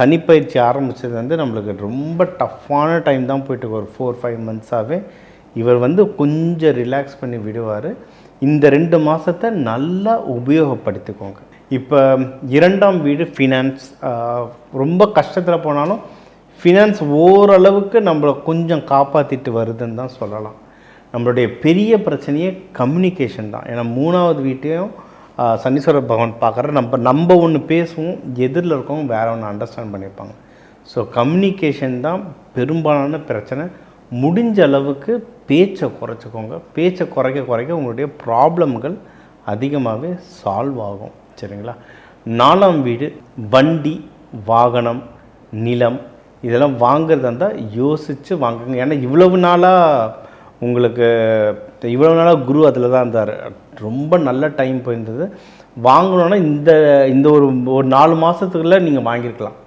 சனி பயிற்சி ஆரம்பித்தது வந்து நம்மளுக்கு ரொம்ப டஃப்பான டைம் தான் போயிட்டு ஒரு 4-5 மந்த்ஸாகவே. இவர் வந்து கொஞ்சம் ரிலாக்ஸ் பண்ணி விடுவார். இந்த 2 மாதத்தை நல்லா உபயோகப்படுத்திக்கோங்க. இப்போ 2ஆம் வீடு ஃபினான்ஸ், ரொம்ப கஷ்டத்தில் போனாலும் ஃபினான்ஸ் ஓரளவுக்கு நம்மளை கொஞ்சம் காப்பாற்றிட்டு வருதுன்னு தான் சொல்லலாம். நம்மளுடைய பெரிய பிரச்சனையே கம்யூனிகேஷன் தான். ஏன்னா 3ஆவது வீட்டையும் சனீஸ்வர பகவான் பார்க்குற நம்ம ஒன்று பேசுவோம், எதிரில் இருக்கவங்க வேறு ஒன்று அண்டர்ஸ்டாண்ட் பண்ணியிருப்பாங்க. ஸோ கம்யூனிகேஷன் தான் பெரும்பாலான பிரச்சனை. முடிஞ்ச அளவுக்கு பேச்சை குறைச்சிக்கோங்க. பேச்சை குறைக்க உங்களுடைய ப்ராப்ளம்கள் அதிகமாகவே சால்வ் ஆகும். சரிங்களா? 4ஆம் வீடு வண்டி, வாகனம், நிலம் இதெல்லாம் வாங்கிறதா இருந்தால் யோசித்து வாங்குங்க. ஏன்னா இவ்வளவு நாளாக குரு அதில் தான் இருந்தார். ரொம்ப நல்ல டைம் போயிருந்தது. வாங்கணுன்னா இந்த ஒரு 4 மாதத்துக்குள்ளே நீங்கள் வாங்கியிருக்கலாம்.